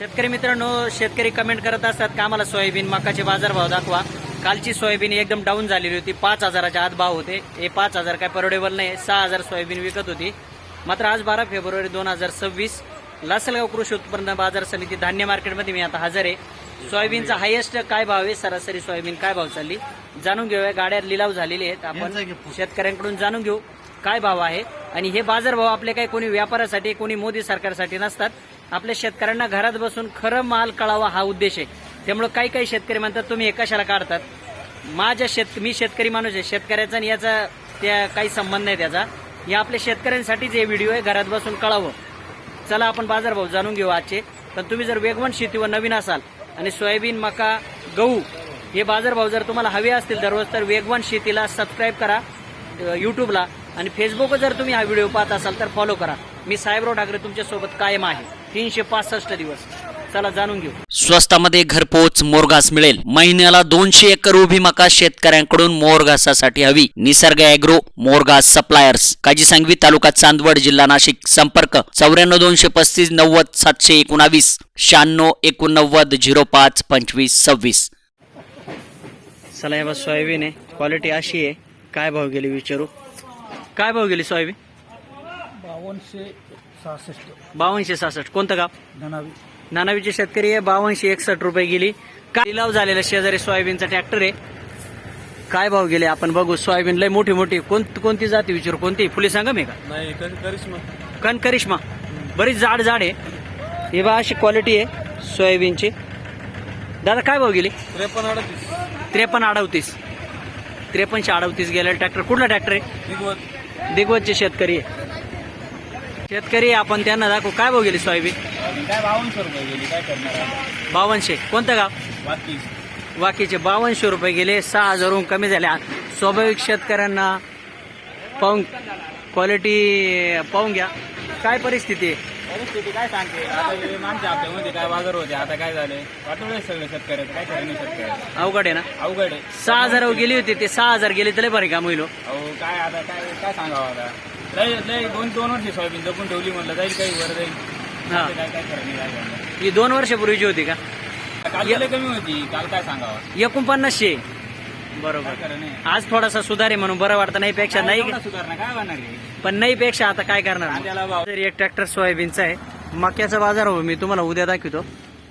शेतकरी मित्रांनो, शेतकरी कमेंट करत असतात का आम्हाला सोयाबीन मकाचे बाजारभाव दाखवा. कालची सोयाबीन एकदम डाऊन झालेली होती, 5,000च्या आत भाव होते. हे 5,000 काय परवडेबल नाही. 6,000 सोयाबीन विकत होती. मात्र आज 12 फेब्रुवारी 2026 लासलगाव कृषी उत्पन्न बाजार समिती धान्य मार्केटमध्ये मी आता हजर आहे. सोयाबीनचा हायेस्ट काय भाव आहे, सरासरी सोयाबीन काय भाव चालली जाणून घेऊया. गाड्या लिलाव झालेली आहेत, आपण शेतकऱ्यांकडून जाणून घेऊ काय भाव आहे. आणि हे बाजारभाव आपले काही कोणी व्यापारासाठी कोणी मोदी सरकारसाठी नसतात. आपल्या शेतकऱ्यांना घरात बसून खरं माल कळावा हा उद्देश आहे. त्यामुळे काही काही शेतकरी म्हणतात तुम्ही हे कशाला काढतात. मी शेतकरी माणूस आहे, शेतकऱ्याचा आणि याचा त्या काही संबंध नाही त्याचा. हे आपल्या शेतकऱ्यांसाठीच हे व्हिडिओ आहे, घरात बसून कळावं. चला आपण बाजारभाव जाणून घेऊ आजचे. पण तुम्ही जर वेगवान शेतीवर नवीन असाल आणि सोयाबीन मका गहू हे बाजारभाव जर तुम्हाला हवे असतील दररोज, तर वेगवान शेतीला सबस्क्राईब करा यूट्यूबला. आणि फेसबुकवर जर तुम्ही हा व्हिडिओ पाहत असाल तर फॉलो करा. मी साहेबराव ठाकरे तुमच्यासोबत कायम आहे 365 दिवस. चला जाणून घेऊ. स्वस्तामध्ये घरपोच मोरघास मिळेल. महिन्याला 200 एकर उभी मका शेतकऱ्यांकडून मोरघासासाठी हवी. निसर्ग ॲग्रो मोरघास सप्लायर्स, काजी सांगवी, तालुका चांदवड, जिल्हा नाशिक. संपर्क 94 235 90 719 96 89 05 25 26. चला हे बघ सोयाबीन आहे, क्वालिटी अशी आहे. काय भाव गेली विचारू. काय भाव गेली सोयाबीन. 5266. कोणतं गाव. नानावीचे शेतकरी आहे. 5261 रुपये गेली. काय लिलाव झालेला शेजारी सोयाबीनचा ट्रॅक्टर आहे. काय भाव गेले आपण बघू. सोयाबीन लय मोठी मोठी. कोणती जाती विचारू. कोणती फुले सांगा मी का. नाही, करिश्मा बरीच जाड जाड आहे. हे बा अशी क्वालिटी आहे सोयाबीनची. दादा काय भाव गेली. 5338. 5338 गेलेला ट्रॅक्टर. कुठला ट्रॅक्टर आहे. दिग्वतचे शेतकरी आहे. शेतकरी आपण त्यांना दाखवू. काय भाव गेली सोयाबीन. काय 5200 रुपये गेली. काय करणार. 5200. कोणतं गाव. वाकीचे 5200 रुपये गेले. 6000 कमी झाल्या. स्वाभाविक शेतकऱ्यांना पाहून क्वालिटी पाहून घ्या. काय परिस्थिती आहे. परिस्थिती काय सांगते. आता मागच्या हप्त्यामध्ये काय बाजार होते, आता काय झाले वाटोळे सगळे शेतकऱ्याचं. काय करेल शेतकऱ्याचं. अवघड आहे ना. अवघड आहे. 6000 गेली होती, ते 6000 गेले तर बरे काम होईल. अहो काय आता काय सांगावं. आता लय 2 वर्ष सोयाबीन जपून ठेवली म्हणलं जाईल काही वर जाईल. हा, काय करेल काय करणार. ही 2 वर्षापूर्वीची होती का. काल गेले कमी होती. काल काय सांगावं. 4900. बरोबर. आज थोडासा सुधार आहे म्हणून बरं वाटतं. नाही पेक्षा नाही सुधारणा काय होणार आहे. पण नाही पेक्षा आता काय करणार. त्याला भाव. तरी एक ट्रॅक्टर सोयाबीनचा आहे. मक्याचा बाजार हो मी तुम्हाला उद्या दाखवतो.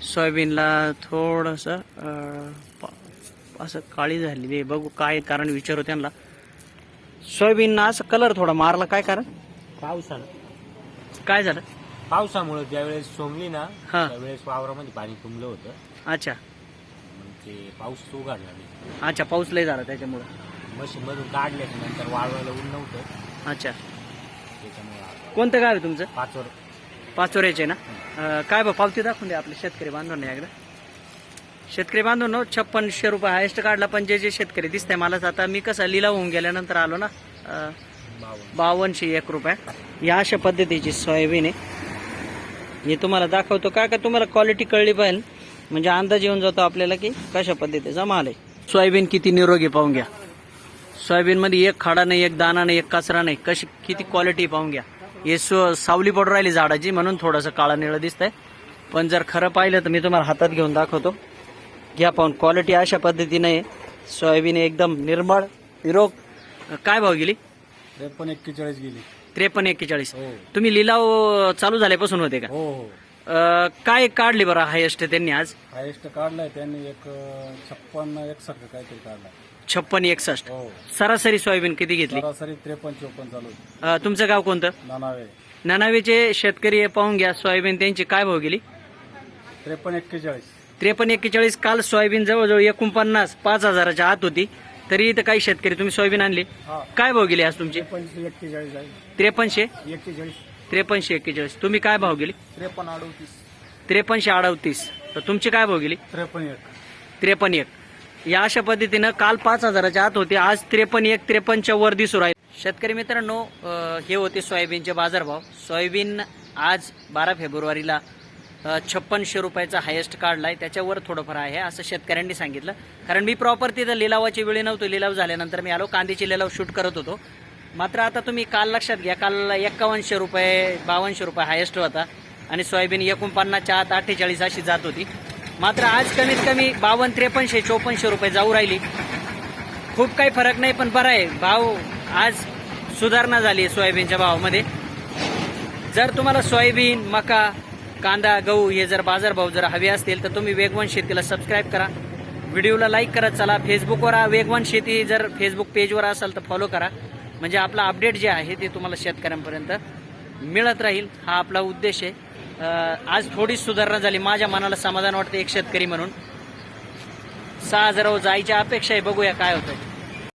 सोयाबीनला थोडस असं काळी झालेली आहे. बघू काय कारण विचारू त्यांना. सोयाबीन असं कलर थोडा मारला. काय कारण. पावसानं. काय झालं. पावसामुळे ज्यावेळेस सोमली ना हा. त्यावेळेस वावरामध्ये पाणी तुंबलं होतं. अच्छा ते पाऊस उघडला नाही. अच्छा, पाऊस लय झाला त्याच्यामुळं. मशीन मधून काढले नंतर वाळवायला ऊन नव्हतं. अच्छा, त्याच्यामुळे कोणतं गाव आहे तुमचं. पाचवर. ना. काय बा पावती दाखवून द्या आपल्या शेतकरी बांधवांना एकदा. शेतकरी बांधवांनो 5600 रुपये हायेस्ट काढला. पण जे शेतकरी दिसतंय मलाच आता मी कसं लिलाव होऊन गेल्यानंतर आलो ना. 5201 रुपये या अशा पद्धतीची सोयाबीन आहे. हे तुम्हाला दाखवतो काय का तुम्हाला क्वालिटी कळली पाहिजे, म्हणजे अंदाज येऊन जातो आपल्याला की कशा पद्धतीचा माल आहे. सोयाबीन किती निरोगी पाहून घ्या. सोयाबीन मध्ये एक खाडा नाही, एक दाना नाही, एक कचरा नाही. कशी किती क्वालिटी पाहून घ्या. हे सावली पडून राहिली झाडाची म्हणून थोडंसं काळा निळं दिसतंय. पण जर खरं पाहिलं तर मी तुम्हाला हातात घेऊन दाखवतो. घ्या पाहून. क्वालिटी अशा पद्धतीने आहे. सोयाबीन एकदम निर्मळ निरोग. काय भाव गेली. 5341 गेली. 5341. हो. तुम्ही लिलाव चालू झाल्यापासून होते का. हो. काय काढली बरं हायेस्ट त्यांनी आज. हायेस्ट काढलाय त्यांनी एक 5661 काहीतरी काढलाय. 5661. हो. सरासरी सोयाबीन किती घेतली. सरासरी 53-54 चालू होती. तुमचं गाव कोणतं. नानावे. नानावीचे शेतकरी पाहून घ्या. सोयाबीन त्यांची काय भाव गेली. 5341. 5341. काल सोयाबीन जवळजवळ 49 5000च्या आत होती. तरी इथं काही शेतकरी तुम्ही सोयाबीन आणली. काय भाव गेली आज तुमची. 5341 आहे. 5341. 5341. तुम्ही काय भाव गेली. 5338. 5338. तर तुमची काय भाव गेली. 53. या अशा पद्धतीनं काल 5000च्या आत होते. आज 53 53च्या वर दिसू राहील. शेतकरी मित्रांनो, हे होते सोयाबीनचे बाजारभाव. सोयाबीन आज 12 फेब्रुवारीला 5600 रुपयाचा हायेस्ट काढलाय. त्याच्यावर थोडंफार आहे असं शेतकऱ्यांनी सांगितलं. कारण मी प्रॉपर तिथं लिलावाची वेळी नव्हतो. लिलाव झाल्यानंतर मी आलो. कांद्याची लिलाव शूट करत होतो. मात्र आता तुम्ही काल लक्षात घ्या. काल 5100 रुपये 5200 रुपये हायेस्ट होता. आणि सोयाबीन 49च्या आत 48 अशी जात होती. मात्र आज कमीत कमी 52, 53, 54 रुपये जाऊ राहिली. खूप काही फरक नाही, पण बरं आहे, भाव आज सुधारणा झाली आहे सोयाबीनच्या भावामध्ये. जर तुम्हाला सोयाबीन, मका, कांदा, गहू हे जर बाजारभाव जर हवे असतील तर तुम्ही वेगवान शेतीला सबस्क्राईब करा, व्हिडिओला लाईक करा. चला फेसबुकवर वेगवान शेती जर फेसबुक पेजवर असाल तर फॉलो करा, म्हणजे आपला अपडेट जे आहे ते तुम्हाला शेतकऱ्यांपर्यंत मिळत राहील. हा आपला उद्देश आहे. आज थोडी सुधारणा झाली, माझ्या मनाला समाधान वाटतं एक शेतकरी म्हणून. 6,000 जायची अपेक्षा आहे, बघूया काय होतं.